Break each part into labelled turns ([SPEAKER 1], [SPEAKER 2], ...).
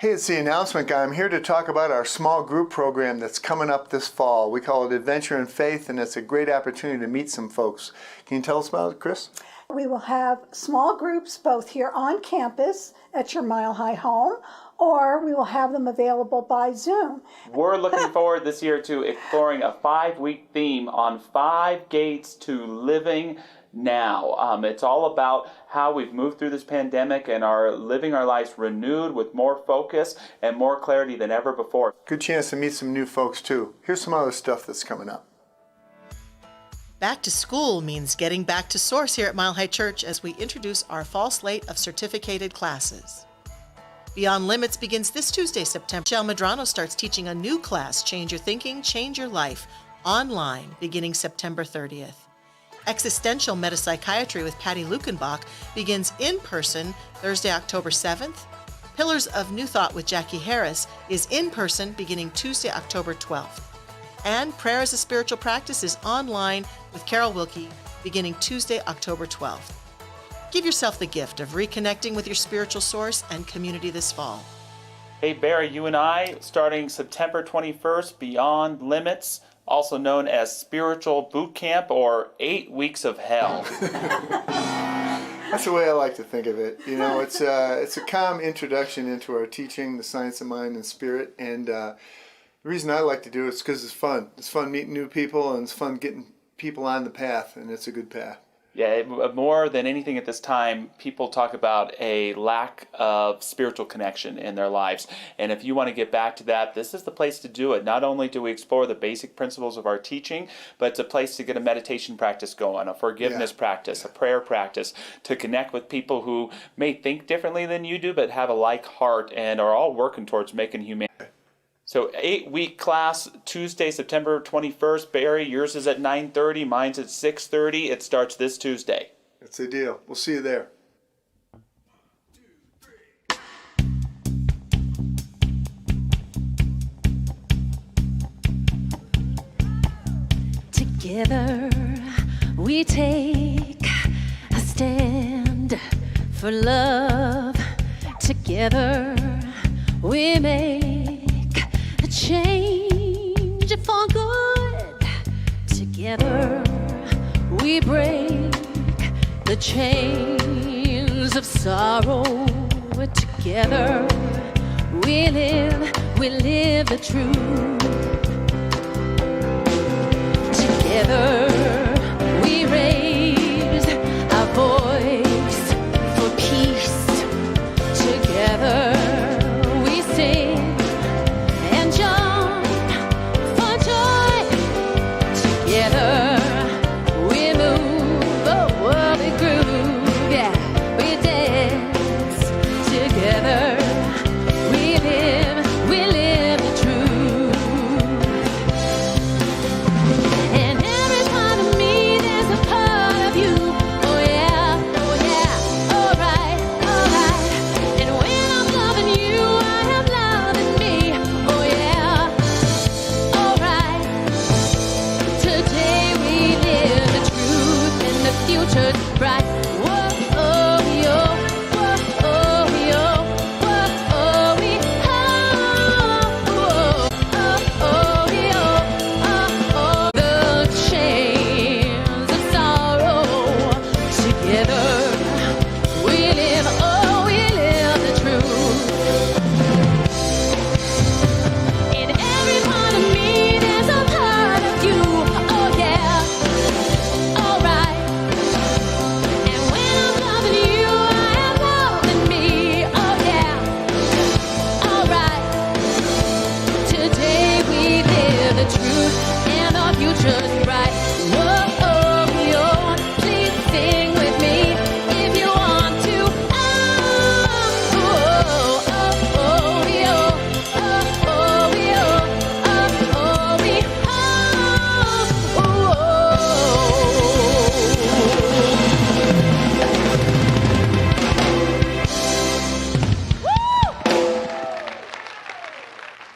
[SPEAKER 1] Hey, it's the announcement guy. I'm here to talk about our small group program that's coming up this fall. We call it Adventure in Faith, and it's a great opportunity to meet some folks. Can you tell us about it, Chris?
[SPEAKER 2] We will have small groups both here on campus at your Mile High home, or we will have them available by Zoom.
[SPEAKER 3] We're looking forward this year to exploring a 5-week theme on 5 gates to living now. It's all about how we've moved through this pandemic and are living our lives renewed with more focus and more clarity than ever before.
[SPEAKER 1] Good chance to meet some new folks too. Here's some other stuff that's coming up.
[SPEAKER 4] Back to school means getting back to source here at Mile High Church as we introduce our fall slate of certificated classes. Beyond Limits begins this Tuesday, September. Michelle Medrano starts teaching a new class, Change Your Thinking, Change Your Life, online beginning September 30th. Existential Metapsychiatry with Patty Lukenbach begins in person Thursday, October 7th. Pillars of New Thought with Jackie Harris is in person beginning Tuesday, October 12th. And Prayer as a Spiritual Practice is online with Carol Wilkie beginning Tuesday, October 12th. Give yourself the gift of reconnecting with your spiritual source and community this fall.
[SPEAKER 3] Hey Barry, you and I, starting September 21st, Beyond Limits, also known as Spiritual Boot Camp or 8 Weeks of Hell.
[SPEAKER 1] That's the way I like to think of it. You know, it's a calm introduction into our teaching, the science of mind and spirit. And the reason I like to do it is because it's fun. It's fun meeting new people, and it's fun getting people on the path, and it's a good path.
[SPEAKER 3] Yeah, more than anything at this time, people talk about a lack of spiritual connection in their lives. And if you want to get back to that, this is the place to do it. Not only do we explore the basic principles of our teaching, but it's a place to get a meditation practice going, a forgiveness practice, a prayer practice, to connect with people who may think differently than you do, but have a like heart and are all working towards making humanity. So 8-week class, Tuesday, September 21st. Barry, yours is at 9:30, mine's at 6:30. It starts this Tuesday.
[SPEAKER 1] That's the deal. We'll see you there.
[SPEAKER 5] Together we take a stand for love. Together we make change for good. Together we break the chains of sorrow. Together we live the truth. Together we raise our voice for peace. Together we sing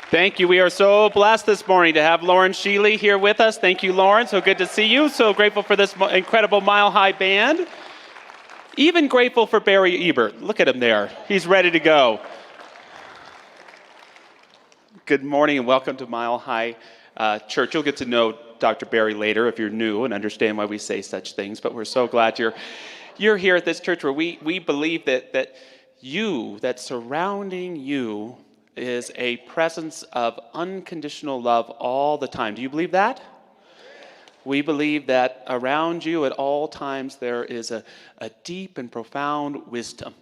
[SPEAKER 3] Thank you. We are so blessed this morning to have Lauren Sheely here with us. Thank you, Lauren. So good to see you. So grateful for this incredible Mile High band. Even grateful for Barry Ebert. Look at him there. He's ready to go. Good morning and welcome to Mile High Church. You'll get to know Dr. Barry later if you're new and understand why we say such things, but we're so glad you're here at this church where we believe that surrounding you is a presence of unconditional love all the time. Do you believe that? We believe that around you at all times there is a deep and profound wisdom,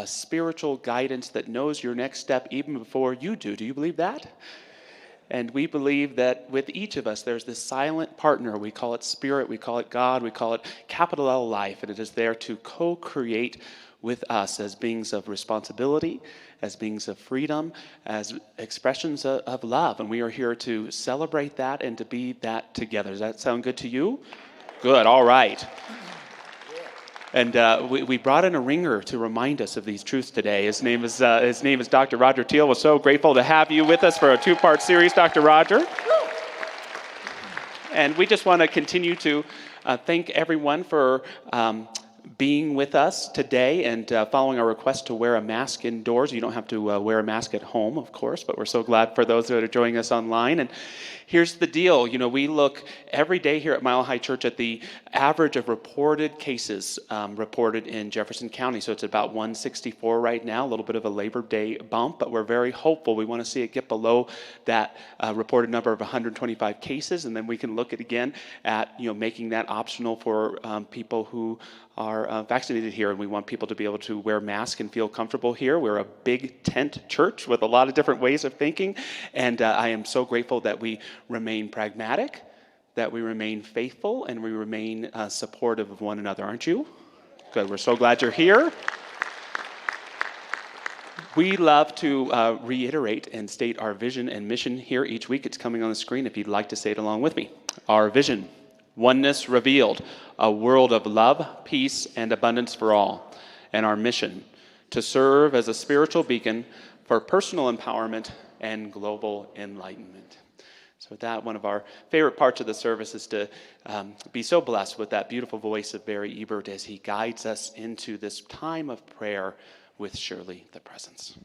[SPEAKER 3] spiritual guidance that knows your next step even before you do. Do you believe that? And we believe that with each of us there's this silent partner. We call it Spirit, we call it God, we call it capital L life, and it is there to co-create with us as beings of responsibility, as beings of freedom, as expressions of love. And we are here to celebrate that and to be that together. Does that sound good to you? Good, all right. And we brought in a ringer to remind us of these truths today. His name is Dr. Roger Teel. We're so grateful to have you with us for a two-part series, Dr. Roger. And we just want to continue to thank everyone for being with us today and following our request to wear a mask indoors. You don't have to wear a mask at home, of course, but we're so glad for those that are joining us online. And here's the deal. You know, we look every day here at Mile High Church at the average of reported cases reported in Jefferson County. So it's about 164 right now, a little bit of a Labor Day bump, but we're very hopeful. We want to see it get below that reported number of 125 cases, and then we can look at again at making that optional for people who are vaccinated here, and we want people to be able to wear masks and feel comfortable here. We're a big tent church with a lot of different ways of thinking, and I am so grateful that we remain pragmatic, that we remain faithful, and we remain supportive of one another. Aren't you? Good. We're so glad you're here. We love to reiterate and state our vision and mission here each week. It's coming on the screen if you'd like to say it along with me. Our vision: oneness revealed, a world of love, peace, and abundance for all. And our mission: to serve as a spiritual beacon for personal empowerment and global enlightenment. So with that, one of our favorite parts of the service is to be so blessed with that beautiful voice of Barry Ebert as he guides us into this time of prayer with Surely the Presence.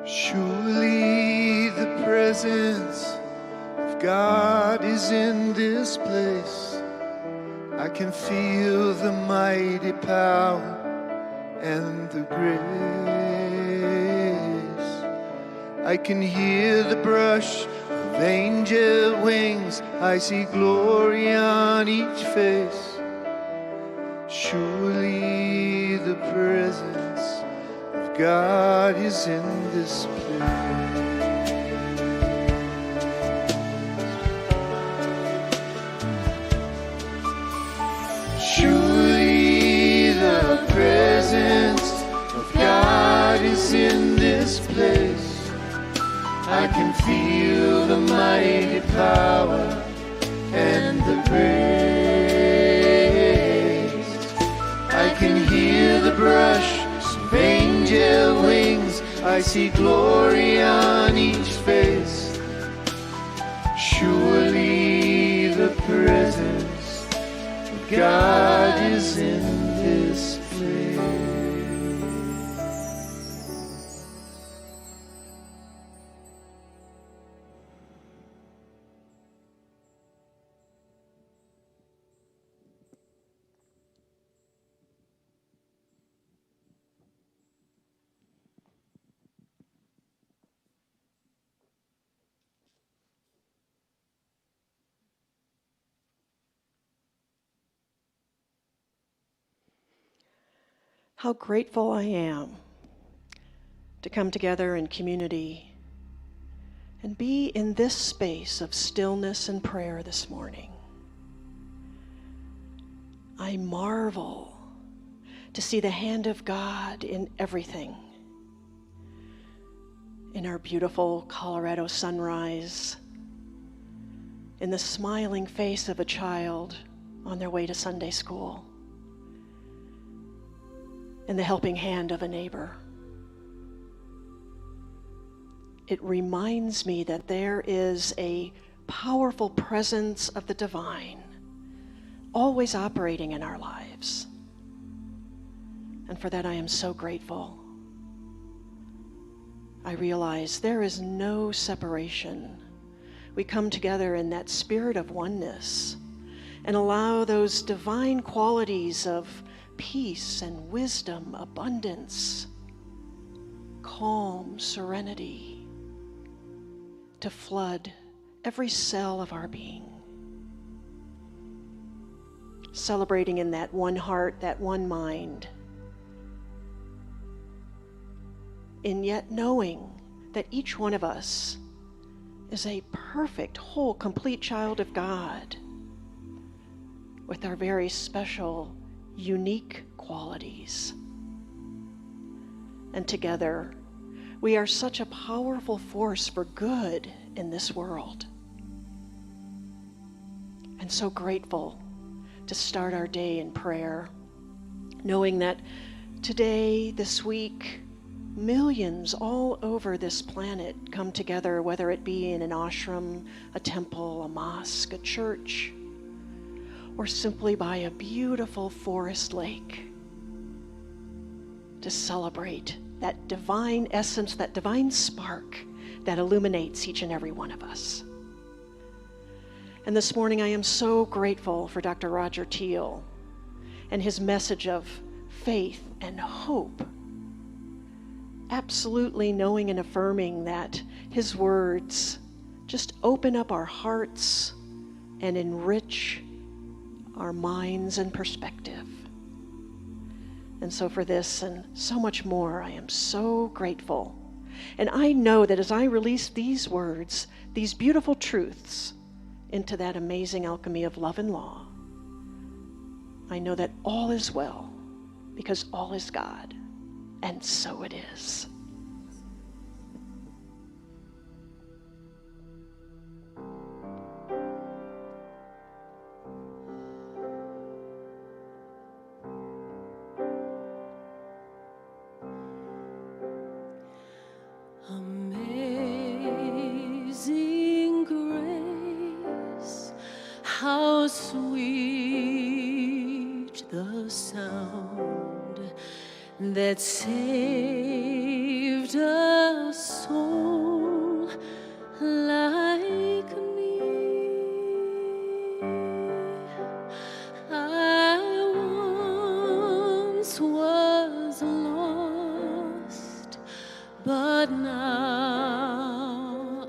[SPEAKER 1] Surely the presence of God is in this place. I can feel the mighty power and the grace. I can hear the brush of angel wings. I see glory on each face. Surely the presence of God is in this place. Surely the presence of God is in this place. I can feel the mighty power and the grace. I can hear the brush of angel wings. I see glory on each face. Surely the presence of God is in this place.
[SPEAKER 6] How grateful I am to come together in community and be in this space of stillness and prayer this morning. I marvel to see the hand of God in everything. In our beautiful Colorado sunrise, in the smiling face of a child on their way to Sunday school, in the helping hand of a neighbor. It reminds me that there is a powerful presence of the divine always operating in our lives. And for that I am so grateful. I realize there is no separation. We come together in that spirit of oneness and allow those divine qualities of peace and wisdom, abundance, calm, serenity to flood every cell of our being. Celebrating in that one heart, that one mind, and yet knowing that each one of us is a perfect, whole, complete child of God with our very special, unique qualities. And together, we are such a powerful force for good in this world. And so grateful to start our day in prayer, knowing that today, this week, millions all over this planet come together, whether it be in an ashram, a temple, a mosque, a church, or simply by a beautiful forest lake, to celebrate that divine essence, that divine spark that illuminates each and every one of us. And this morning I am so grateful for Dr. Roger Teel and his message of faith and hope, absolutely knowing and affirming that his words just open up our hearts and enrich our minds and perspective. And so for this and so much more, I am so grateful. And I know that as I release these words, these beautiful truths into that amazing alchemy of love and law, I know that all is well, because all is God, and so it is.
[SPEAKER 5] Amazing grace, how sweet the sound that saved a soul like me. I once was lost, but now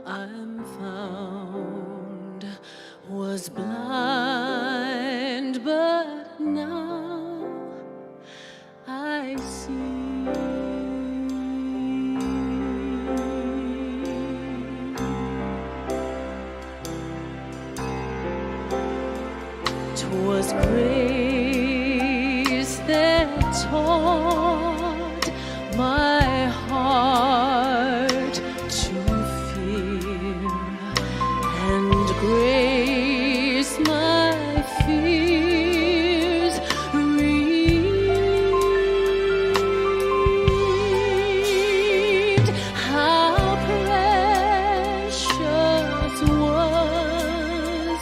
[SPEAKER 5] I'm found, was blind, but now I see. 'Twas grace that taught my heart to fear, and grace my fears relieved. How precious was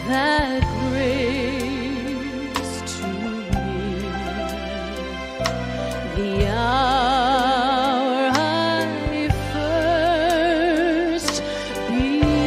[SPEAKER 5] that grace to me, the hour I first believed.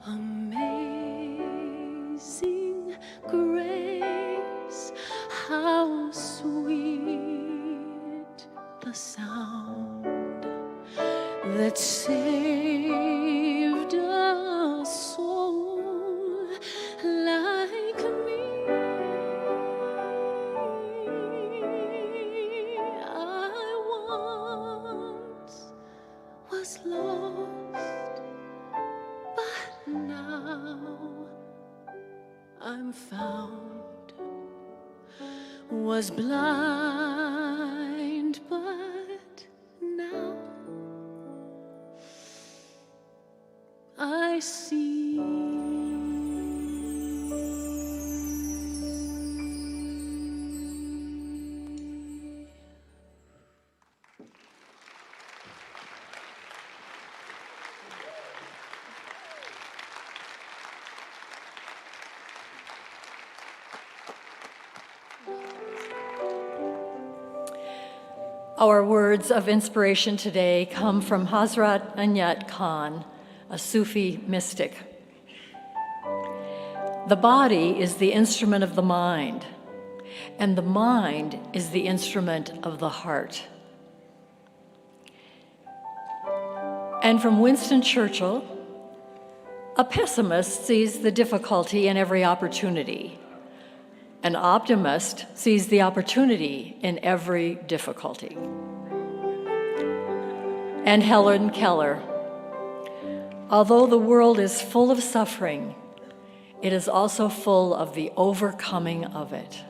[SPEAKER 5] Amazing grace, how sweet the sound that saved a soul like me. I once was lost, but now I'm found, was blind, but now I see.
[SPEAKER 7] Our words of inspiration today come from Hazrat Anyat Khan, a Sufi mystic. The body is the instrument of the mind, and the mind is the instrument of the heart. And from Winston Churchill, a pessimist sees the difficulty in every opportunity. An optimist sees the opportunity in every difficulty. And Helen Keller, although the world is full of suffering, it is also full of the overcoming of it.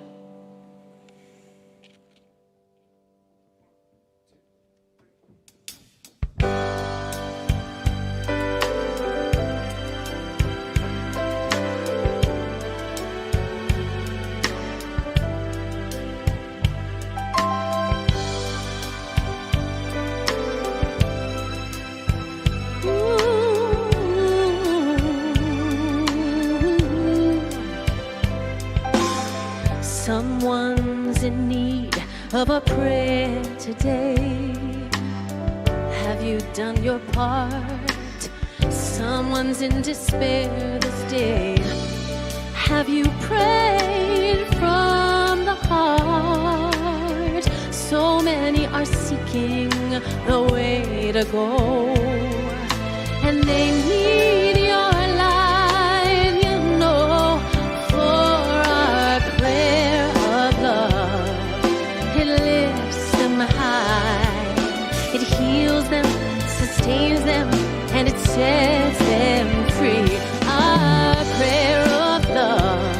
[SPEAKER 5] Someone's in need of a prayer today. Have you done your part? Someone's in despair this day. Have you prayed from the heart? So many are seeking the way to go, and they need your light, you know, for our prayer of love. It lifts them high, it heals them, sustains them, and it sets them free. Our prayer of love,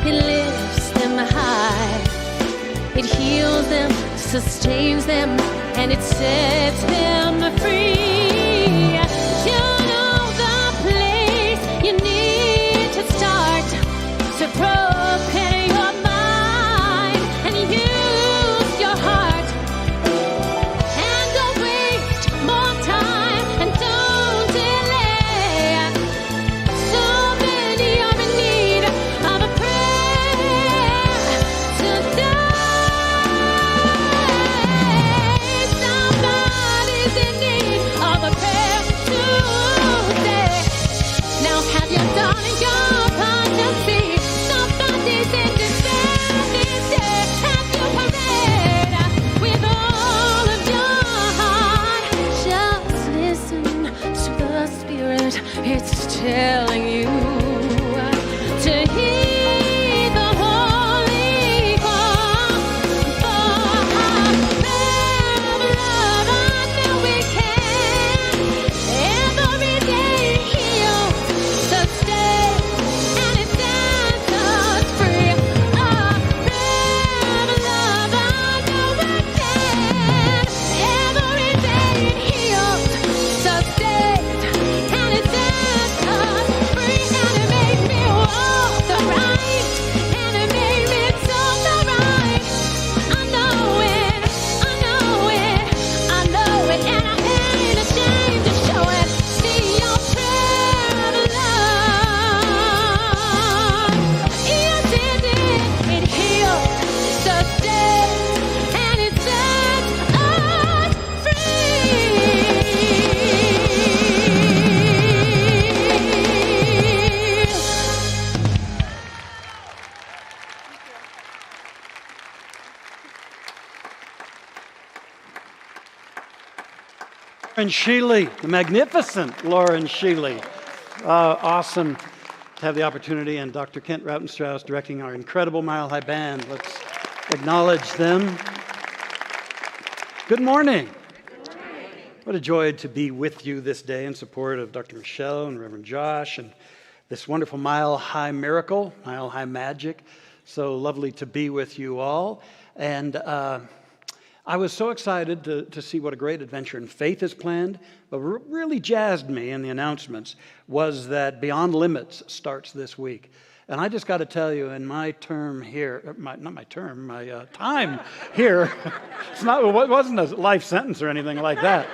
[SPEAKER 5] it lifts them high, it heals them, sustains them, and it sets them free. You know the place you need to start to prepare your mind and use your heart. And don't waste more time and don't delay. So many are in need of a prayer today. Somebody's in need of a prayer today. Now have you done your part to see? Somebody's in despair this day. Have you prayed with all of your heart? Just listen to the Spirit. It's telling you to heed the holy call for our prayer of love. I know we can every day heal, sustain, and it sets us free. Our prayer of love, I know we can every day heal, sustain, and it sets us free.
[SPEAKER 8] Lauren Sheely, the magnificent Lauren Sheely. Awesome to have the opportunity, and Dr. Kent Rautenstrauss directing our incredible Mile High Band. Let's acknowledge them. Good morning. What a joy to be with you this day in support of Dr. Michelle and Reverend Josh and this wonderful Mile High miracle, Mile High magic. So lovely to be with you all. And I was so excited to see what a great adventure in faith is planned. But what really jazzed me in the announcements was that Beyond Limits starts this week. And I just got to tell you, in my term here, my time here, it wasn't a life sentence or anything like that.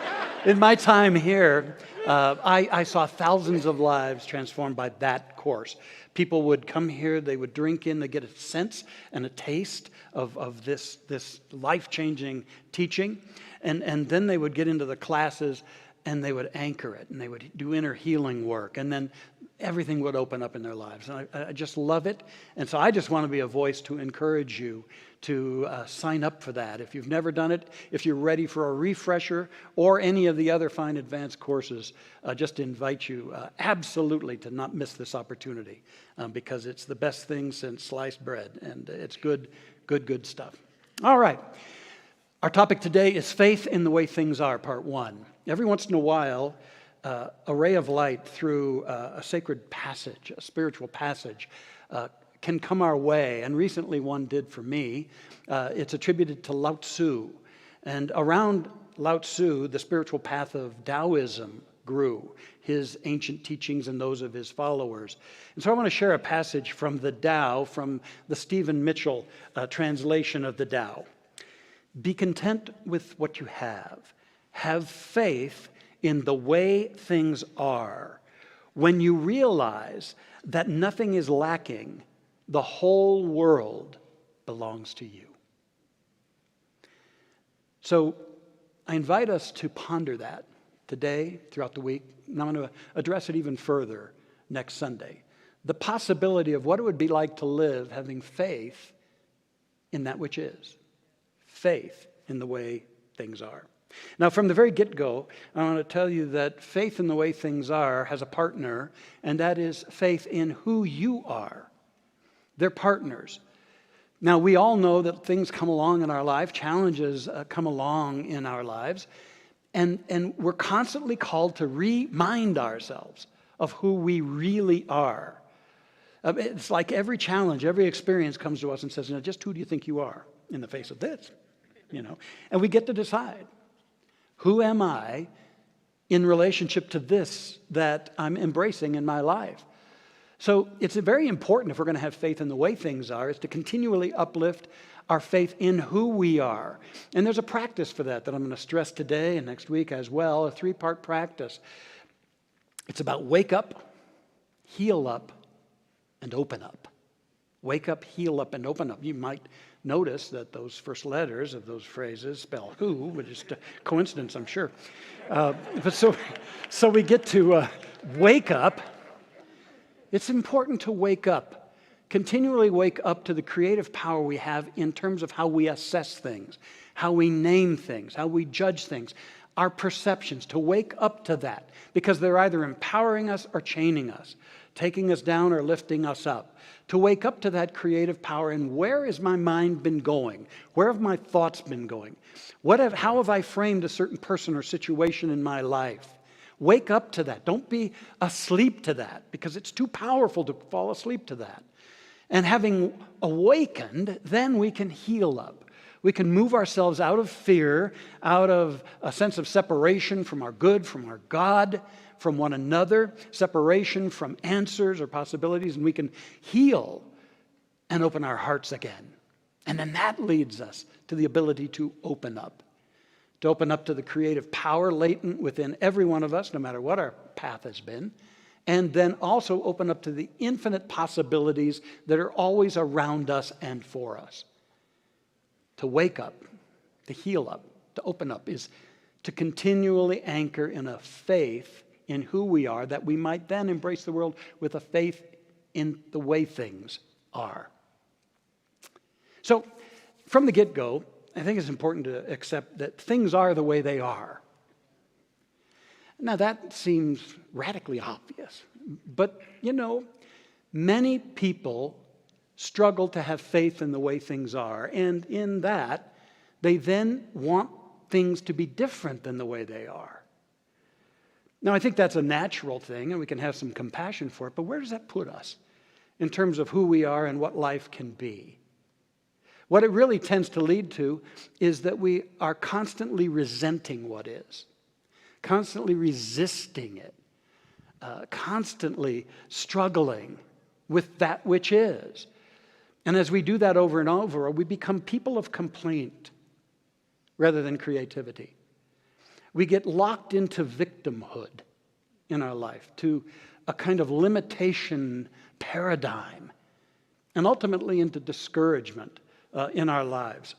[SPEAKER 8] In my time here, I saw thousands of lives transformed by that course. People would come here, they would drink in, they get a sense and a taste of this life-changing teaching, and then they would get into the classes and they would anchor it, and they would do inner healing work, and then everything would open up in their lives. And I just love it. And so I just want to be a voice to encourage you to sign up for that. If you've never done it, if you're ready for a refresher or any of the other fine advanced courses, just invite you absolutely to not miss this opportunity because it's the best thing since sliced bread, and it's good stuff. All right. Our topic today is Faith in the Way Things Are, Part 1. Every once in a while, a ray of light through a sacred passage, a spiritual passage, can come our way. And recently one did for me. It's attributed to Lao Tzu. And around Lao Tzu, the spiritual path of Taoism grew, his ancient teachings and those of his followers. And so I want to share a passage from the Tao, from the Stephen Mitchell translation of the Tao. Be content with what you have. Have faith in the way things are. When you realize that nothing is lacking, the whole world belongs to you. So I invite us to ponder that today, throughout the week, and I'm going to address it even further next Sunday. The possibility of what it would be like to live having faith in that which is. Faith in the way things are. Now, from the very get-go, I want to tell you that faith in the way things are has a partner, and that is faith in who you are. They're partners. Now, we all know that things come along in our life, challenges come along in our lives, and we're constantly called to remind ourselves of who we really are. It's like every challenge, every experience comes to us and says, just who do you think you are in the face of this? And we get to decide. Who am I in relationship to this that I'm embracing in my life? So it's very important, if we're going to have faith in the way things are, is to continually uplift our faith in who we are. And there's a practice for that I'm going to stress today and next week as well, a 3-part practice. It's about wake up, heal up, and open up. Wake up, heal up, and open up. You might notice that those first letters of those phrases spell who, which is a coincidence, I'm sure. But so we get to wake up. It's important to wake up. Continually wake up to the creative power we have in terms of how we assess things, how we name things, how we judge things, our perceptions, to wake up to that, because they're either empowering us or chaining us, taking us down or lifting us up. To wake up to that creative power, and where has my mind been going? Where have my thoughts been going? How have I framed a certain person or situation in my life? Wake up to that. Don't be asleep to that, because it's too powerful to fall asleep to that. And having awakened, then we can heal up. We can move ourselves out of fear, out of a sense of separation from our good, from our God, from one another, separation from answers or possibilities, and we can heal and open our hearts again. And then that leads us to the ability to open up to the creative power latent within every one of us, no matter what our path has been, and then also open up to the infinite possibilities that are always around us and for us. To wake up, to heal up, to open up is to continually anchor in a faith in who we are, that we might then embrace the world with a faith in the way things are. So, from the get-go, I think it's important to accept that things are the way they are. Now that seems radically obvious, but many people struggle to have faith in the way things are, and in that, they then want things to be different than the way they are. Now, I think that's a natural thing, and we can have some compassion for it, but where does that put us in terms of who we are and what life can be? What it really tends to lead to is that we are constantly resenting what is, constantly resisting it, constantly struggling with that which is. And as we do that over and over, we become people of complaint rather than creativity. We get locked into victimhood in our life, to a kind of limitation paradigm, and ultimately into discouragement in our lives.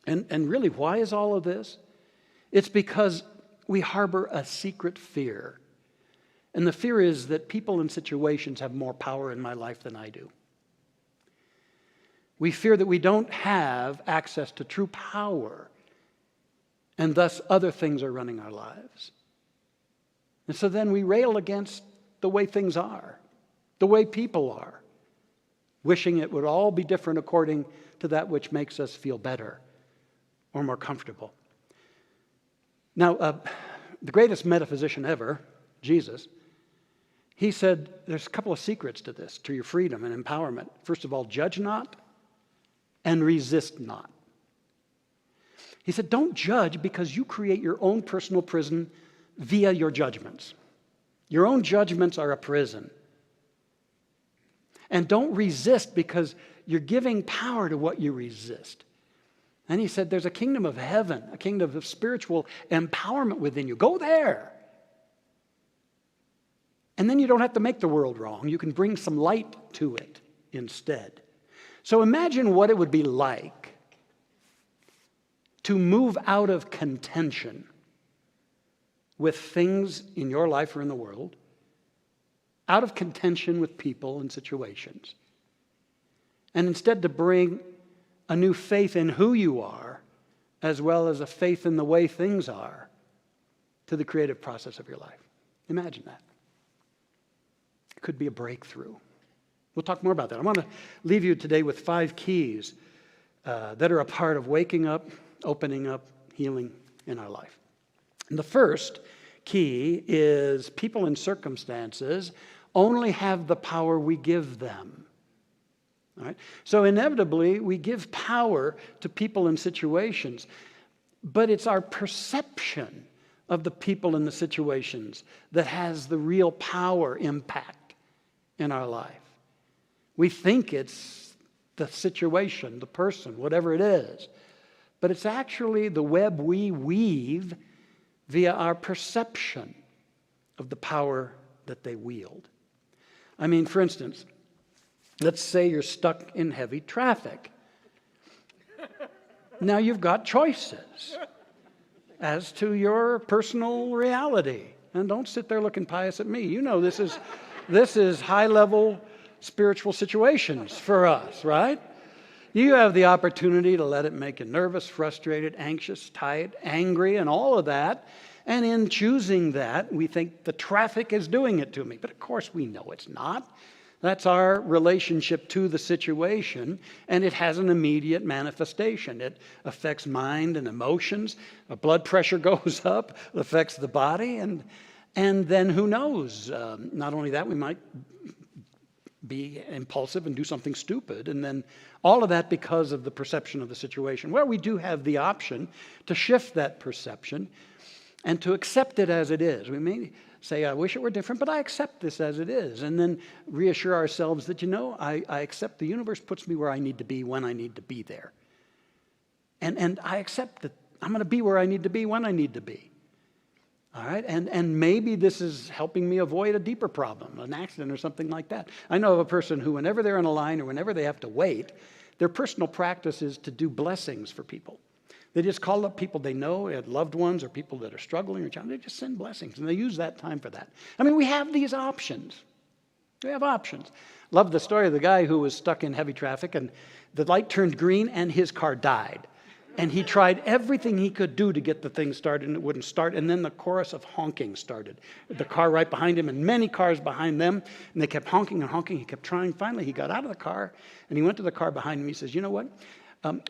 [SPEAKER 8] And really, why is all of this? It's because we harbor a secret fear. And the fear is that people and situations have more power in my life than I do. We fear that we don't have access to true power, and thus other things are running our lives. And so then we rail against the way things are, the way people are, wishing it would all be different according to that which makes us feel better or more comfortable. Now, the greatest metaphysician ever, Jesus, he said there's a couple of secrets to this, to your freedom and empowerment. First of all, judge not and resist not. He said, don't judge because you create your own personal prison via your judgments. Your own judgments are a prison. And don't resist because you're giving power to what you resist. And he said, there's a kingdom of heaven, a kingdom of spiritual empowerment within you. Go there. And then you don't have to make the world wrong. You can bring some light to it instead. So imagine what it would be like to move out of contention with things in your life or in the world, out of contention with people and situations, and instead to bring a new faith in who you are, as well as a faith in the way things are, to the creative process of your life. Imagine that. It could be a breakthrough. We'll talk more about that. I want to leave you today with 5 keys that are a part of waking up, opening up, healing in our life. And the first key is people and circumstances only have the power we give them. All right? So inevitably, we give power to people and situations, but it's our perception of the people and the situations that has the real power impact in our life. We think it's the situation, the person, whatever it is, but it's actually the web we weave via our perception of the power that they wield. I mean, for instance, let's say you're stuck in heavy traffic. Now you've got choices as to your personal reality. And don't sit there looking pious at me. You know this is high-level spiritual situations for us, right? You have the opportunity to let it make you nervous, frustrated, anxious, tight, angry, and all of that. And in choosing that, we think the traffic is doing it to me. But of course we know it's not. That's our relationship to the situation, and it has an immediate manifestation. It affects mind and emotions. Our blood pressure goes up, it affects the body, and then who knows? Not only that, we might be impulsive and do something stupid, and then all of that because of the perception of the situation. Well, we do have the option to shift that perception and to accept it as it is. We may say, I wish it were different, but I accept this as it is. And then reassure ourselves that, I accept the universe puts me where I need to be when I need to be there. And I accept that I'm going to be where I need to be when I need to be. All right? And maybe this is helping me avoid a deeper problem, an accident or something like that. I know of a person who, whenever they're in a line or whenever they have to wait, their personal practice is to do blessings for people. They just call up people they know, loved ones or people that are struggling or challenging. They just send blessings, and they use that time for that. I mean, we have these options. We have options. Love the story of the guy who was stuck in heavy traffic, and the light turned green, and his car died. And he tried everything he could do to get the thing started, and it wouldn't start. And then the chorus of honking started. The car right behind him and many cars behind them. And they kept honking and honking. He kept trying. Finally, he got out of the car, and he went to the car behind him. He says, you know what?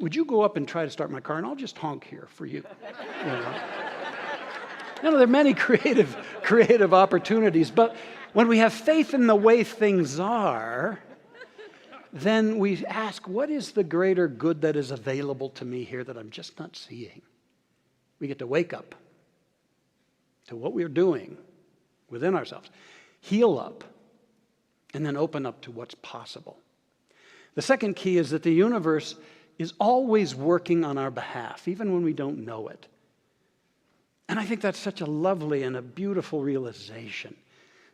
[SPEAKER 8] Would you go up and try to start my car, and I'll just honk here for you. There are many creative opportunities. But when we have faith in the way things are, then we ask, what is the greater good that is available to me here that I'm just not seeing? We get to wake up to what we're doing within ourselves, heal up, and then open up to what's possible. The second key is that the universe is always working on our behalf, even when we don't know it. And I think that's such a lovely and a beautiful realization,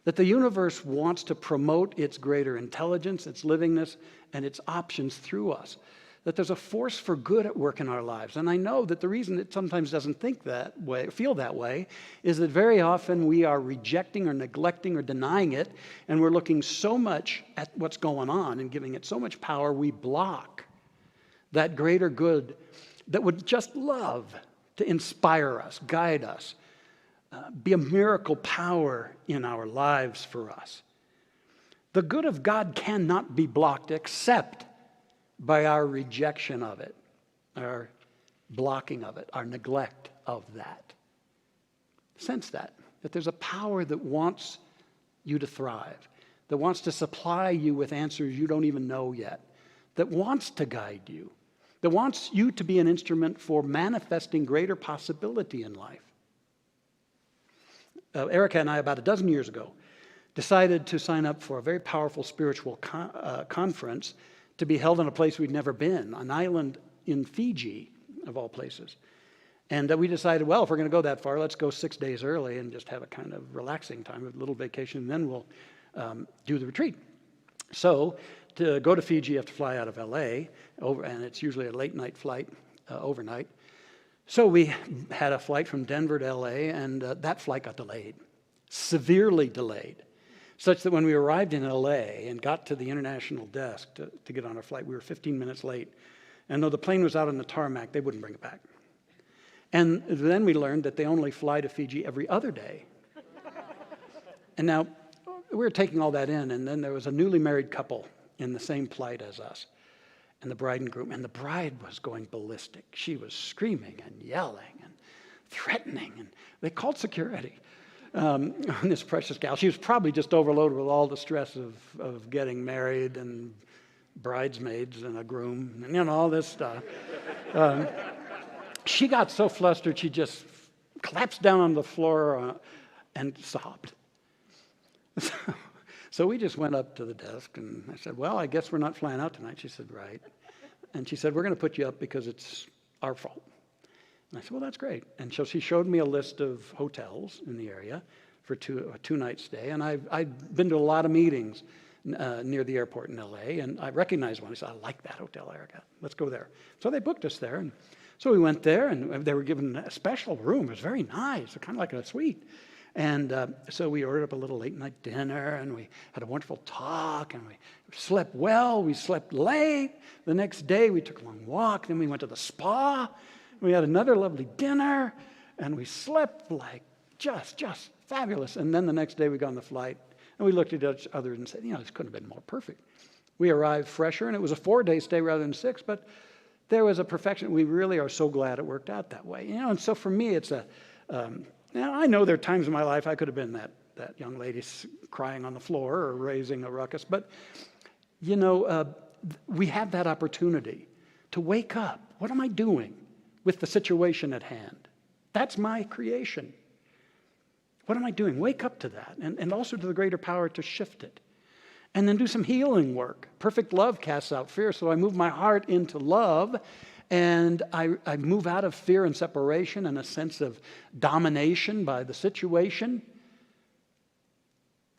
[SPEAKER 8] that the universe wants to promote its greater intelligence, its livingness, and its options through us. That there's a force for good at work in our lives. And I know that the reason it sometimes doesn't think that way, feel that way, is that very often we are rejecting or neglecting or denying it, and we're looking so much at what's going on and giving it so much power, we block that greater good that would just love to inspire us, guide us, be a miracle power in our lives for us. The good of God cannot be blocked except by our rejection of it, our blocking of it, our neglect of that. Sense that there's a power that wants you to thrive, that wants to supply you with answers you don't even know yet, that wants to guide you, that wants you to be an instrument for manifesting greater possibility in life. Erica and I, about a dozen years ago, decided to sign up for a very powerful spiritual conference to be held in a place we'd never been, an island in Fiji, of all places. And we decided, well, if we're going to go that far, let's go 6 days early and just have a kind of relaxing time, a little vacation, and then we'll do the retreat. So to go to Fiji, you have to fly out of LA, and it's usually a late night flight overnight. So we had a flight from Denver to LA, and that flight got delayed, severely delayed, such that when we arrived in LA and got to the international desk to get on our flight, we were 15 minutes late. And though the plane was out on the tarmac, they wouldn't bring it back. And then we learned that they only fly to Fiji every other day. And now, we were taking all that in, and then there was a newly married couple in the same flight as us, and the bride and groom. And the bride was going ballistic. She was screaming and yelling and threatening, and they called security on this precious gal. She was probably just overloaded with all the stress of getting married and bridesmaids and a groom and all this stuff. She got so flustered, she just collapsed down on the floor and sobbed. So we just went up to the desk, and I said, well, I guess we're not flying out tonight. She said, right. And she said, we're going to put you up because it's our fault. And I said, well, that's great. And so she showed me a list of hotels in the area for a two-night stay. And I'd been to a lot of meetings near the airport in L.A., and I recognized one. I said, I like that hotel, Erica. Let's go there. So they booked us there. And so we went there, and they were given a special room. It was very nice, kind of like a suite. And so we ordered up a little late-night dinner, and we had a wonderful talk, and we slept well. We slept late. The next day, we took a long walk. Then we went to the spa. We had another lovely dinner, and we slept like just fabulous. And then the next day, we got on the flight, and we looked at each other and said, this couldn't have been more perfect. We arrived fresher, and it was a 4-day stay rather than 6, but there was a perfection. We really are so glad it worked out that way. And so for me, it's now, I know there are times in my life I could have been that young lady crying on the floor or raising a ruckus, but, we have that opportunity to wake up. What am I doing with the situation at hand? That's my creation. What am I doing? Wake up to that, and also to the greater power to shift it. And then do some healing work. Perfect love casts out fear, so I move my heart into love, and I move out of fear and separation and a sense of domination by the situation.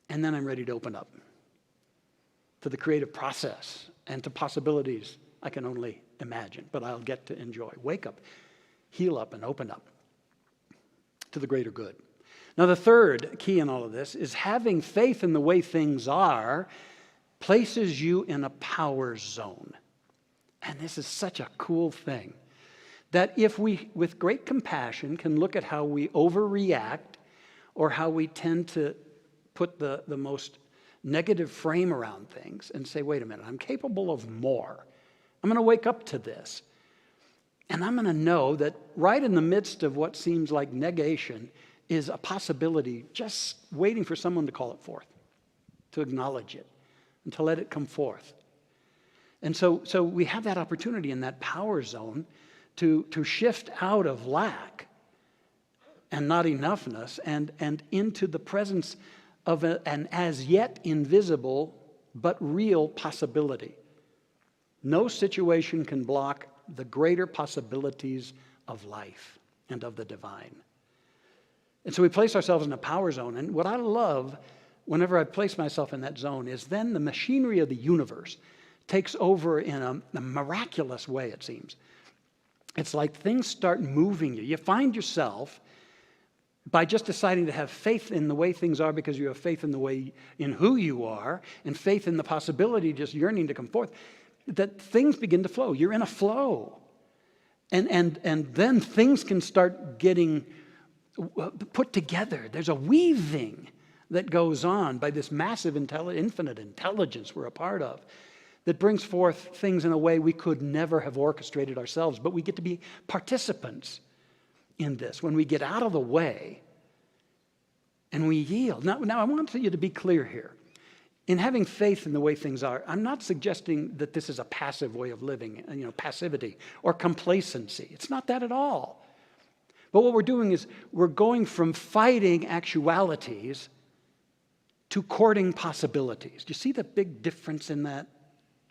[SPEAKER 8] And then I'm ready to open up to the creative process and to possibilities I can only imagine, but I'll get to enjoy. Wake up, heal up, and open up to the greater good. Now, the third key in all of this is having faith in the way things are places you in a power zone. And this is such a cool thing. that if we, with great compassion, can look at how we overreact or how we tend to put the most negative frame around things and say, wait a minute, I'm capable of more. I'm going to wake up to this. And I'm going to know that right in the midst of what seems like negation is a possibility just waiting for someone to call it forth, to acknowledge it, and to let it come forth. And so we have that opportunity in that power zone to shift out of lack and not enoughness and into the presence of an as yet invisible but real possibility. No situation can block the greater possibilities of life and of the divine. And so we place ourselves in a power zone. And what I love whenever I place myself in that zone is then the machinery of the universe takes over in a miraculous way, it seems. It's like things start moving you. You find yourself, by just deciding to have faith in the way things are because you have faith in the way, in who you are, and faith in the possibility just yearning to come forth, that things begin to flow. You're in a flow. And then things can start getting put together. There's a weaving that goes on by this massive, infinite intelligence we're a part of that brings forth things in a way we could never have orchestrated ourselves, but we get to be participants in this when we get out of the way and we yield. Now I want you to be clear here. In having faith in the way things are, I'm not suggesting that this is a passive way of living, passivity or complacency. It's not that at all. But what we're doing is we're going from fighting actualities to courting possibilities. Do you see the big difference in that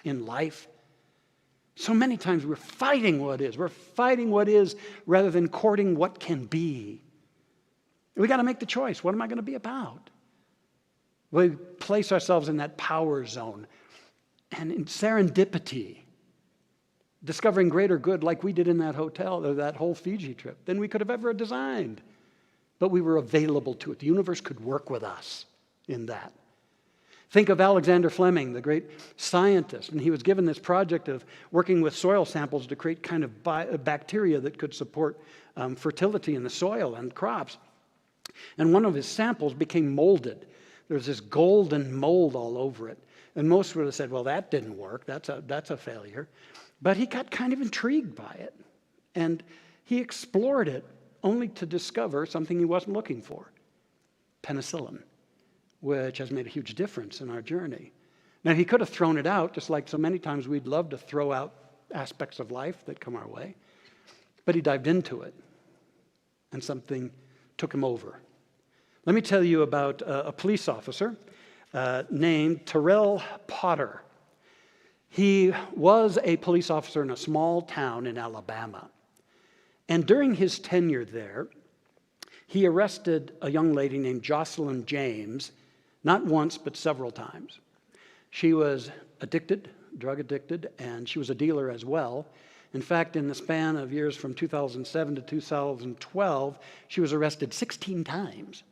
[SPEAKER 8] in life? So many times we're fighting what is. We're fighting what is rather than courting what can be. We got to make the choice. What am I going to be about? We place ourselves in that power zone and in serendipity, discovering greater good like we did in that hotel or that whole Fiji trip than we could have ever designed. But we were available to it. The universe could work with us in that. Think of Alexander Fleming, the great scientist, and he was given this project of working with soil samples to create kind of bacteria that could support fertility in the soil and crops. And one of his samples became molded. There was this golden mold all over it. And most would have said, well, that didn't work. That's a failure. But he got kind of intrigued by it. And he explored it only to discover something he wasn't looking for, penicillin, which has made a huge difference in our journey. Now, he could have thrown it out, just like so many times we'd love to throw out aspects of life that come our way. But he dived into it, and something took him over. Let me tell you about a police officer named Terrell Potter. He was a police officer in a small town in Alabama. And during his tenure there, he arrested a young lady named Jocelyn James, not once, but several times. She was addicted, drug addicted, and she was a dealer as well. In fact, in the span of years from 2007 to 2012, she was arrested 16 times.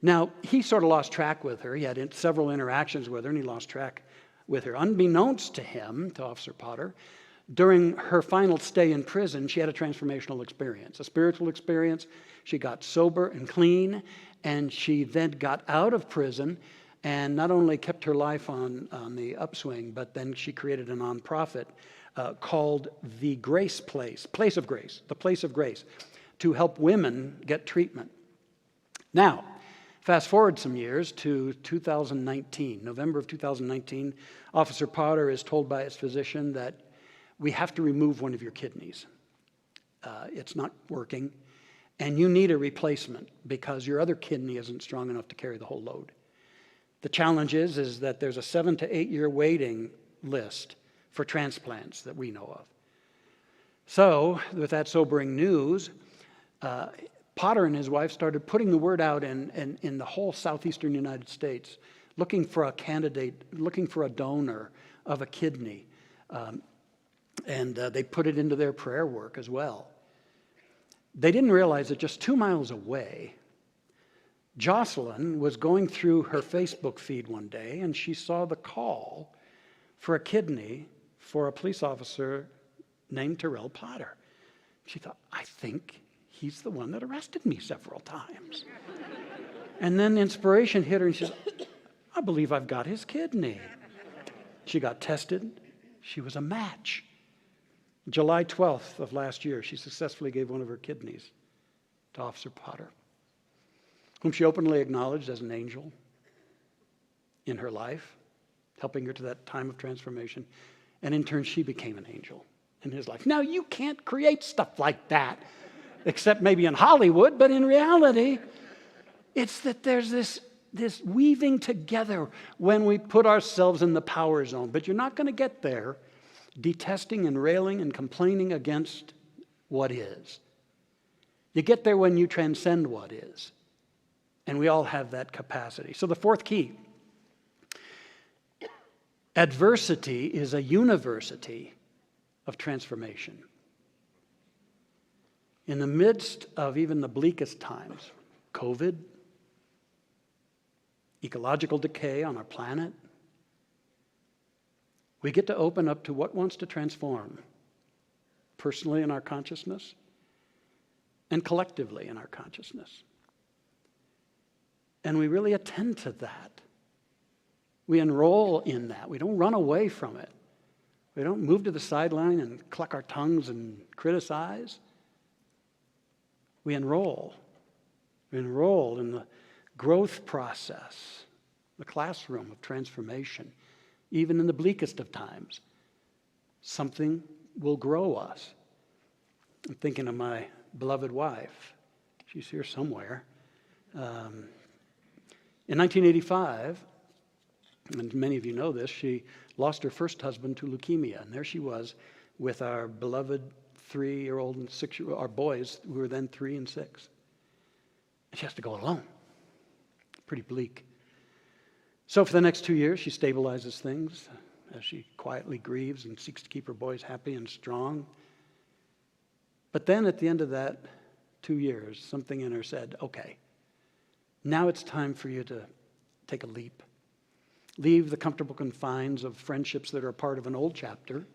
[SPEAKER 8] Now, he sort of lost track with her. He had several interactions with her, and he lost track with her. Unbeknownst to him, to Officer Potter, during her final stay in prison, she had a transformational experience, a spiritual experience. She got sober and clean, and she then got out of prison and not only kept her life on the upswing, but then she created a nonprofit called the Grace Place, Place of Grace, the Place of Grace, to help women get treatment. Now, fast forward some years to 2019, November of 2019, Officer Potter is told by his physician that we have to remove one of your kidneys. It's not working, and you need a replacement because your other kidney isn't strong enough to carry the whole load. The challenge is that there's a 7 to 8 year waiting list for transplants that we know of. So, with that sobering news, Potter and his wife started putting the word out in the whole southeastern United States, looking for a candidate, looking for a donor of a kidney. And they put it into their prayer work as well. They didn't realize that just 2 miles away, Jocelyn was going through her Facebook feed one day, and she saw the call for a kidney for a police officer named Terrell Potter. She thought, I think he's the one that arrested me several times. And then inspiration hit her, and she says, I believe I've got his kidney. She got tested. She was a match. July 12th of last year, she successfully gave one of her kidneys to Officer Potter, whom she openly acknowledged as an angel in her life, helping her to that time of transformation. And in turn, she became an angel in his life. Now, you can't create stuff like that, except maybe in Hollywood, but in reality, it's that there's this weaving together when we put ourselves in the power zone. But you're not going to get there detesting and railing and complaining against what is. You get there when you transcend what is. And we all have that capacity. So the fourth key, adversity is a university of transformation. In the midst of even the bleakest times, COVID, ecological decay on our planet, we get to open up to what wants to transform personally in our consciousness and collectively in our consciousness. And we really attend to that. We enroll in that. We don't run away from it. We don't move to the sideline and cluck our tongues and criticize. We enroll. We enroll in the growth process, the classroom of transformation. Even in the bleakest of times, something will grow us. I'm thinking of my beloved wife. She's here somewhere. In 1985, and many of you know this, she lost her first husband to leukemia. And there she was with our beloved 3-year-old and 6-year-old, our boys, who were then 3 and 6. And she has to go alone. Pretty bleak. So for the next 2 years, she stabilizes things as she quietly grieves and seeks to keep her boys happy and strong. But then at the end of that 2 years, something in her said, okay, now it's time for you to take a leap. Leave the comfortable confines of friendships that are a part of an old chapter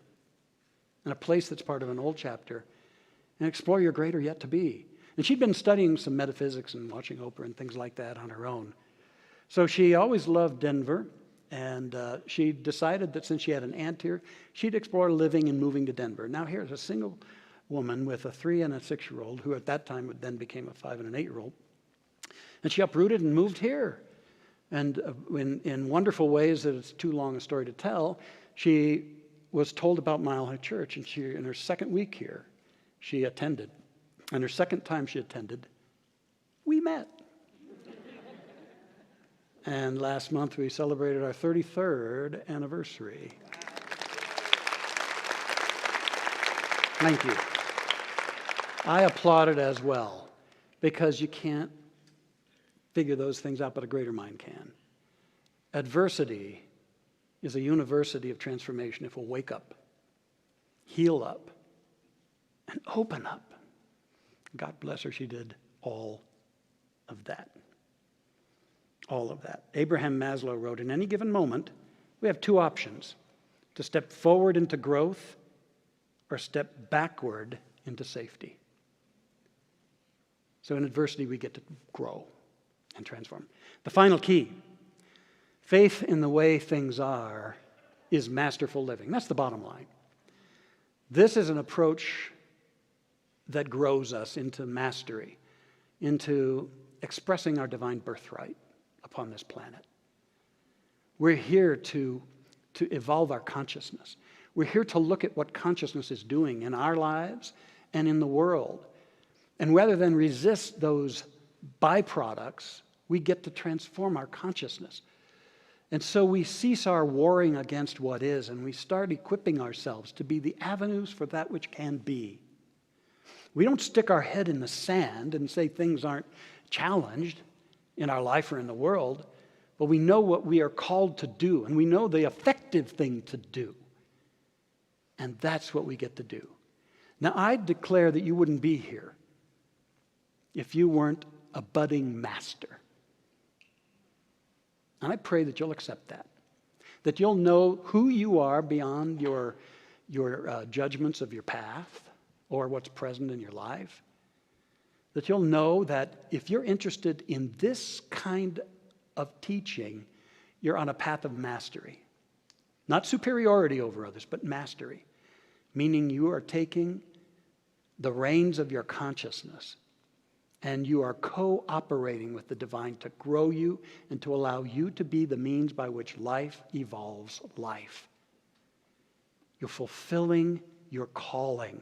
[SPEAKER 8] and a place that's part of an old chapter and explore your greater yet to be. And she'd been studying some metaphysics and watching Oprah and things like that on her own. So she always loved Denver, and she decided that since she had an aunt here, she'd explore living and moving to Denver. Now here's a single woman with a 3 and a 6-year-old, who at that time then became a 5 and an 8-year-old. And she uprooted and moved here. And in wonderful ways that it's too long a story to tell, she was told about Mile High Church, and in her second week here, she attended. And her second time she attended, we met. And last month we celebrated our 33rd anniversary. Thank you. I applauded as well, because you can't figure those things out, but a greater mind can. Adversity is a university of transformation if we'll wake up, heal up, and open up. God bless her, she did all of that. All of that. Abraham Maslow wrote, in any given moment, we have 2 options: to step forward into growth or step backward into safety. So in adversity, we get to grow and transform. The final key, faith in the way things are, is masterful living. That's the bottom line. This is an approach that grows us into mastery, into expressing our divine birthright upon this planet. We're here to evolve our consciousness. We're here to look at what consciousness is doing in our lives and in the world. And rather than resist those byproducts, we get to transform our consciousness. And so we cease our warring against what is, and we start equipping ourselves to be the avenues for that which can be. We don't stick our head in the sand and say things aren't challenged in our life or in the world, but we know what we are called to do, and we know the effective thing to do. And that's what we get to do. Now, I declare that you wouldn't be here if you weren't a budding master. And I pray that you'll accept that you'll know who you are beyond your judgments of your path, or what's present in your life, that you'll know that if you're interested in this kind of teaching, you're on a path of mastery. Not superiority over others, but mastery, meaning you are taking the reins of your consciousness and you are cooperating with the divine to grow you and to allow you to be the means by which life evolves life. You're fulfilling your calling.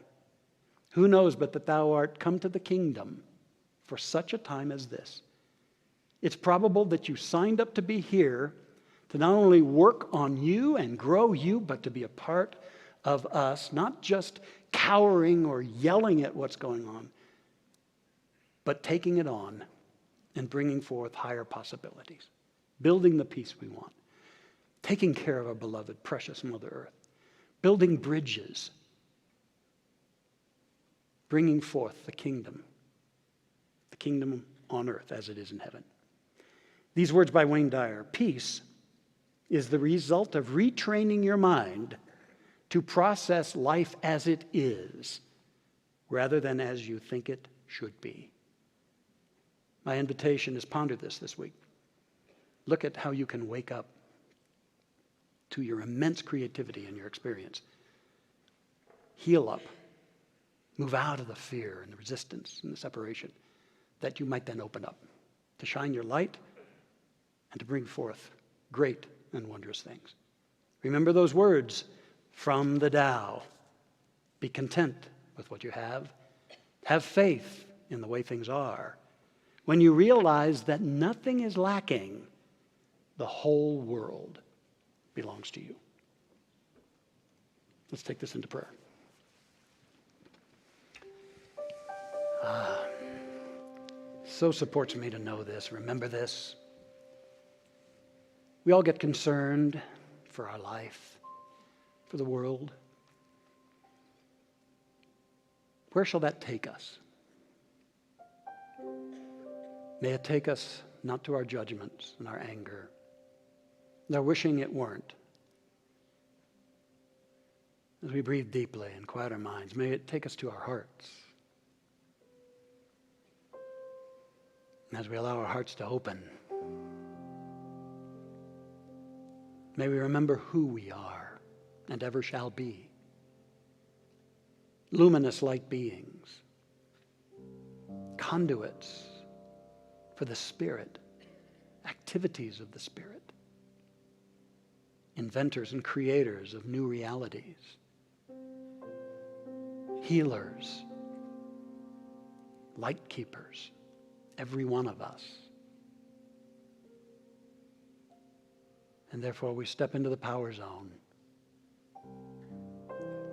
[SPEAKER 8] Who knows but that thou art come to the kingdom for such a time as this? It's probable that you signed up to be here to not only work on you and grow you, but to be a part of us, not just cowering or yelling at what's going on, but taking it on and bringing forth higher possibilities, building the peace we want, taking care of our beloved, precious Mother Earth, building bridges, bringing forth the kingdom on earth as it is in heaven. These words by Wayne Dyer: peace is the result of retraining your mind to process life as it is, rather than as you think it should be. My invitation is ponder this week. Look at how you can wake up to your immense creativity in your experience. Heal up. Move out of the fear and the resistance and the separation, that you might then open up to shine your light and to bring forth great and wondrous things. Remember those words from the Tao. Be content with what you have. Have faith in the way things are. When you realize that nothing is lacking, the whole world belongs to you. Let's take this into prayer. So supports me to know this, remember this. We all get concerned for our life, for the world. Where shall that take us? May it take us not to our judgments and our anger, and our wishing it weren't. As we breathe deeply and quiet our minds, may it take us to our hearts. And as we allow our hearts to open, may we remember who we are and ever shall be. Luminous light beings, conduits for the Spirit, activities of the Spirit, inventors and creators of new realities, healers, light keepers, every one of us. And therefore we step into the power zone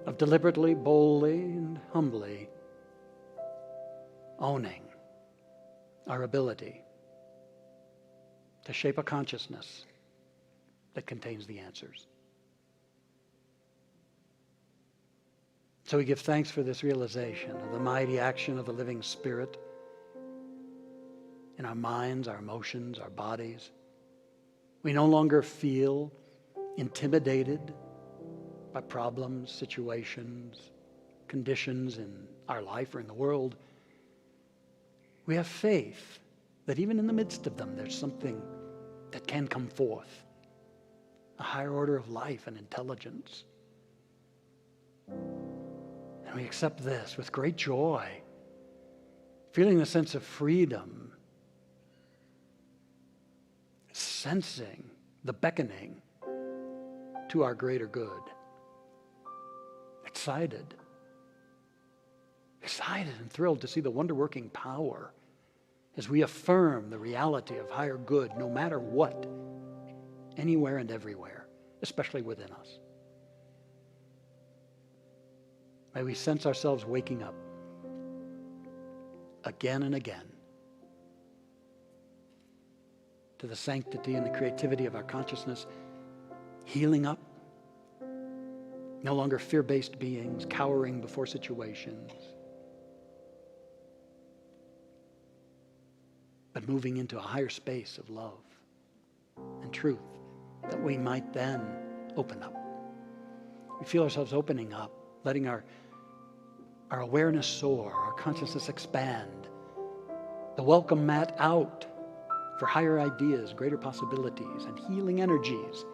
[SPEAKER 8] of deliberately, boldly, and humbly owning our ability to shape a consciousness that contains the answers. So we give thanks for this realization of the mighty action of the living Spirit in our minds, our emotions, our bodies. We no longer feel intimidated by problems, situations, conditions in our life or in the world. We have faith that even in the midst of them, there's something that can come forth, a higher order of life and intelligence. And we accept this with great joy, feeling a sense of freedom, sensing the beckoning to our greater good. Excited and thrilled to see the wonder-working power as we affirm the reality of higher good no matter what, anywhere and everywhere, especially within us. May we sense ourselves waking up again and again to the sanctity and the creativity of our consciousness, healing up, no longer fear-based beings, cowering before situations, but moving into a higher space of love and truth that we might then open up. We feel ourselves opening up, letting our our awareness soar, our consciousness expand, the welcome mat out for higher ideas, greater possibilities, and healing energies.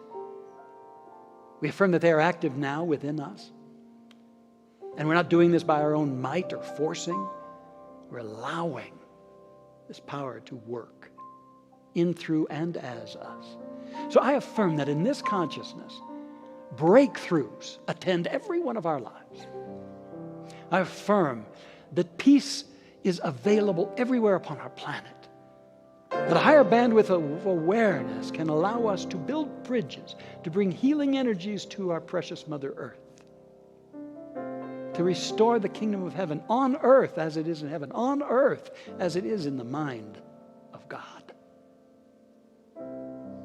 [SPEAKER 8] We affirm that they are active now within us. And we're not doing this by our own might or forcing. We're allowing this power to work in, through, and as us. So I affirm that in this consciousness, breakthroughs attend every one of our lives. I affirm that peace is available everywhere upon our planet. That a higher bandwidth of awareness can allow us to build bridges, to bring healing energies to our precious Mother Earth, to restore the kingdom of heaven on earth as it is in heaven, on earth as it is in the mind of God.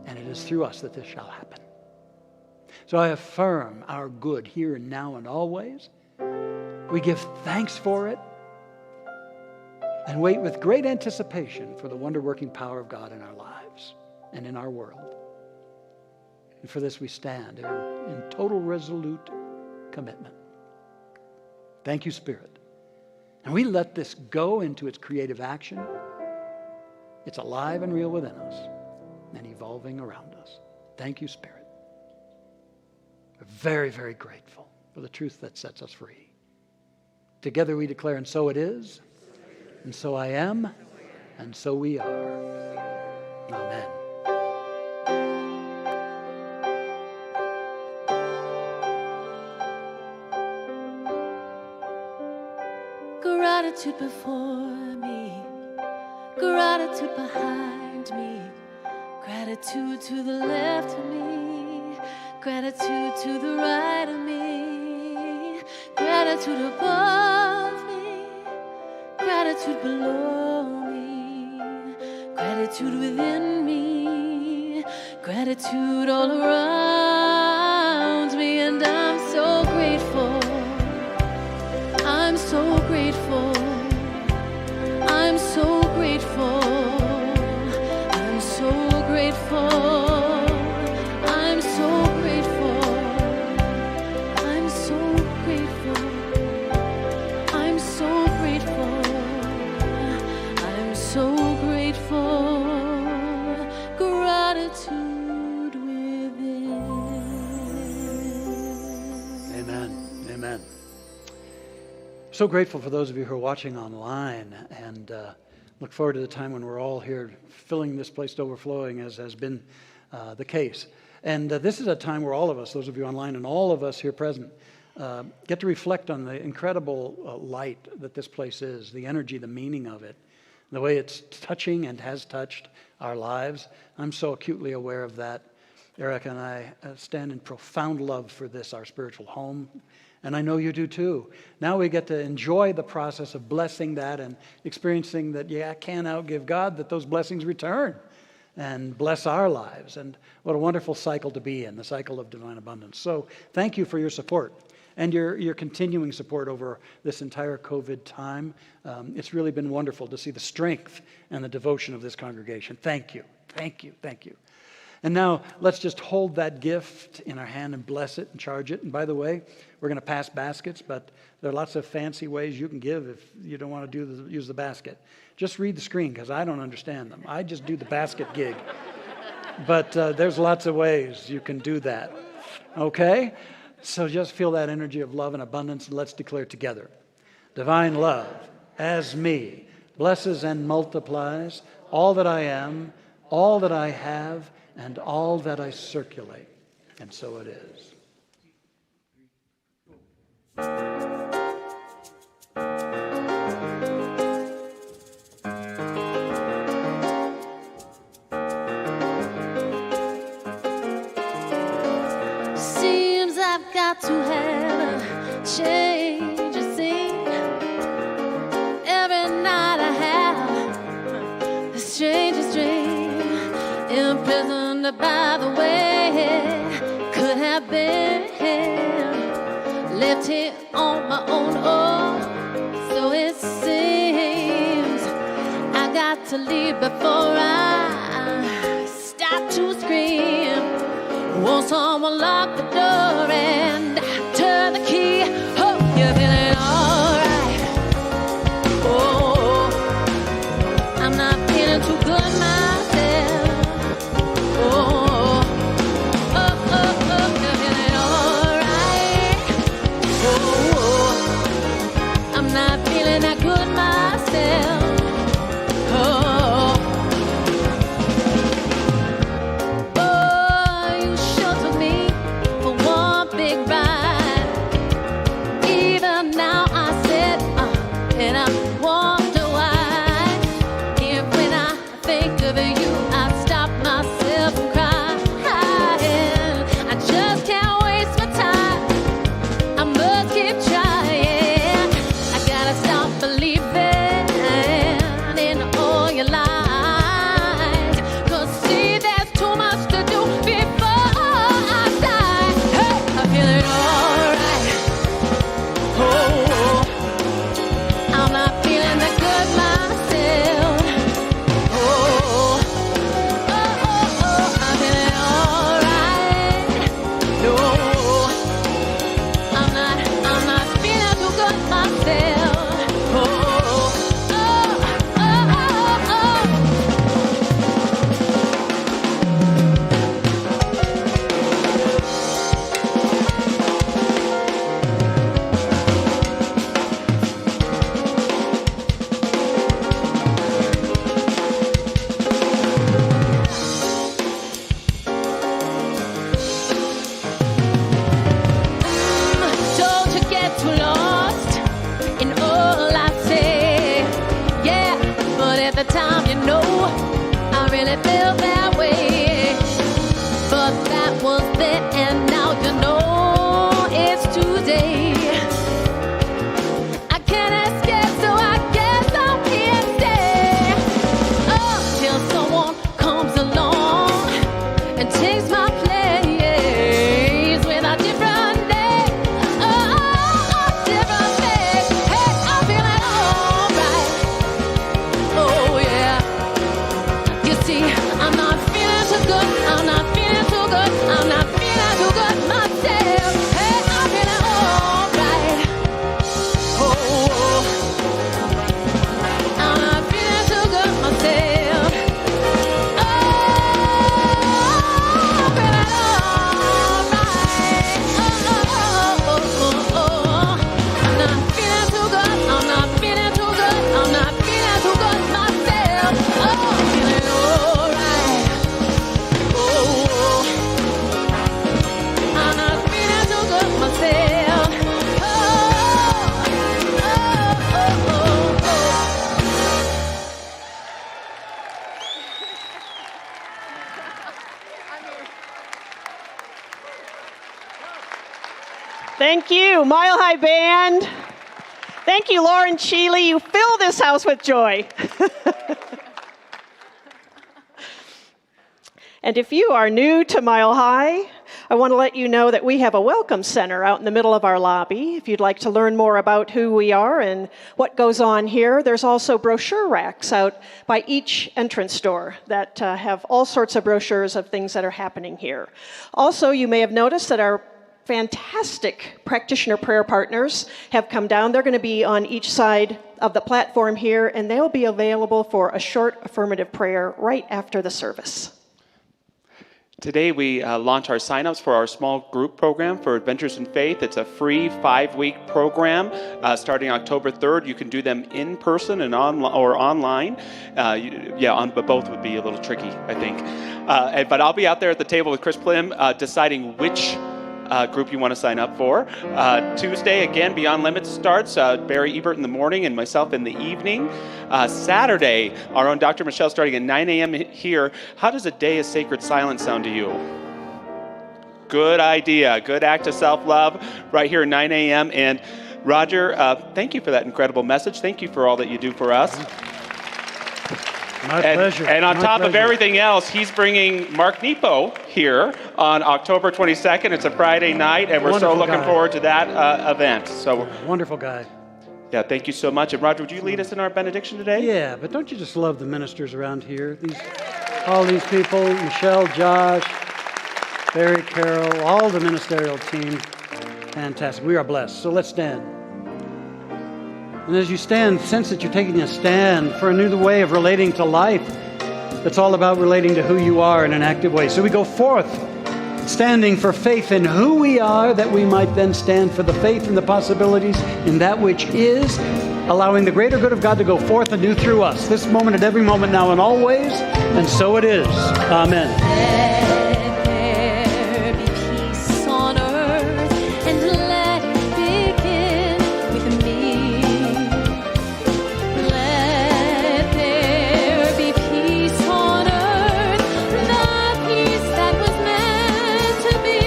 [SPEAKER 8] And it is through us that this shall happen. So I affirm our good here and now and always. We give thanks for it and wait with great anticipation for the wonder-working power of God in our lives and in our world. And for this we stand in total resolute commitment. Thank you, Spirit. And we let this go into its creative action. It's alive and real within us and evolving around us. Thank you, Spirit. We're very, very grateful for the truth that sets us free. Together we declare, and so it is, and so I am, and so we are. Amen.
[SPEAKER 5] Gratitude before me, gratitude behind me, gratitude to the left of me, gratitude to the right of me, gratitude above me, gratitude below me, gratitude within me, gratitude all around me, and I'm so grateful. I'm so grateful. I'm so grateful. I'm so grateful. I'm so grateful. I'm so grateful. I'm so grateful. I'm so grateful. Gratitude within.
[SPEAKER 8] Amen. Amen. So grateful for those of you who are watching online, and look forward to the time when we're all here filling this place to overflowing, as has been the case. And this is a time where all of us, those of you online and all of us here present, get to reflect on the incredible light that this place is, the energy, the meaning of it, the way it's touching and has touched our lives. I'm so acutely aware of that. Erica and I stand in profound love for this, our spiritual home. And I know you do too. Now we get to enjoy the process of blessing that and experiencing that, I can't outgive God, that those blessings return and bless our lives. And what a wonderful cycle to be in, the cycle of divine abundance. So thank you for your support and your continuing support over this entire COVID time. It's really been wonderful to see the strength and the devotion of this congregation. Thank you. Thank you. Thank you. And now let's just hold that gift in our hand and bless it and charge it. And by the way, we're going to pass baskets, but there are lots of fancy ways you can give if you don't want to use the basket. Just read the screen, because I don't understand them. I just do the basket gig. But there's lots of ways you can do that. Okay? So just feel that energy of love and abundance, and let's declare together. Divine love, as me, blesses and multiplies all that I am, all that I have, and all that I circulate. And so it is.
[SPEAKER 5] Seems I've got to have a change of scene. Every night I have the strangest dream, imprisoned by the way could have been left here on my own. Oh, so it seems I got to leave before I start to scream. Won't someone lock the door and turn the key? Hope you're feeling alright. and takes my place with a different day. Oh, a different day. Hey, I'm feeling alright. Oh yeah. You see, I'm not feeling too good. I'm not feeling too good. I'm not feeling too good myself. Hey, I'm feeling alright. Oh, I'm not feeling too good myself. Oh, I'm feeling alright. Oh, I'm not feeling too good. I'm not feeling too good. I'm not feeling too good myself. Oh, I'm feeling alright. Oh, I'm not feeling too good myself. Oh,
[SPEAKER 6] Thank you, Mile High Band. Thank you, Lauren Sheely. You fill this house with joy. And if you are new to Mile High, I want to let you know that we have a welcome center out in the middle of our lobby. If you'd like to learn more about who we are and what goes on here, there's also brochure racks out by each entrance door that have all sorts of brochures of things that are happening here. Also, you may have noticed that our fantastic practitioner prayer partners have come down. They're going to be on each side of the platform here, and they'll be available for a short affirmative prayer right after the service.
[SPEAKER 3] Today we launch our signups for our small group program for Adventures in Faith. It's a free 5-week program starting October 3rd. You can do them in person and online. But both would be a little tricky, I think. But I'll be out there at the table with Chris Plim deciding which group you want to sign up for. Tuesday, again, Beyond Limits starts. Barry Ebert in the morning and myself in the evening. Saturday, our own Dr. Michelle starting at 9 a.m. here. How does a day of sacred silence sound to you? Good idea. Good act of self-love right here at 9 a.m. And Roger, thank you for that incredible message. Thank you for all that you do for us.
[SPEAKER 8] My pleasure.
[SPEAKER 3] And on top of everything else, he's bringing Mark Nepo here on October 22nd. It's a Friday night, and we're so looking forward to that event. So
[SPEAKER 8] wonderful guy.
[SPEAKER 3] Yeah, thank you so much. And Roger, would you lead us in our benediction today?
[SPEAKER 8] Yeah, but don't you just love the ministers around here? All these people, Michelle, Josh, Barry, Carol, all the ministerial team. Fantastic. We are blessed. So let's stand. And as you stand, sense that you're taking a stand for a new way of relating to life. That's all about relating to who you are in an active way. So we go forth, standing for faith in who we are, that we might then stand for the faith and the possibilities in that which is, allowing the greater good of God to go forth anew through us, this moment and every moment, now and always, and so it is. Amen.
[SPEAKER 5] let there be peace on earth, and let it begin with me. Let there be peace on earth, the peace that was meant to be.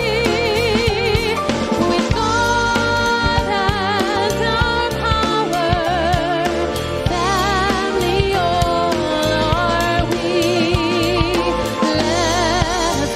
[SPEAKER 5] With God as our power, family all are we. Let us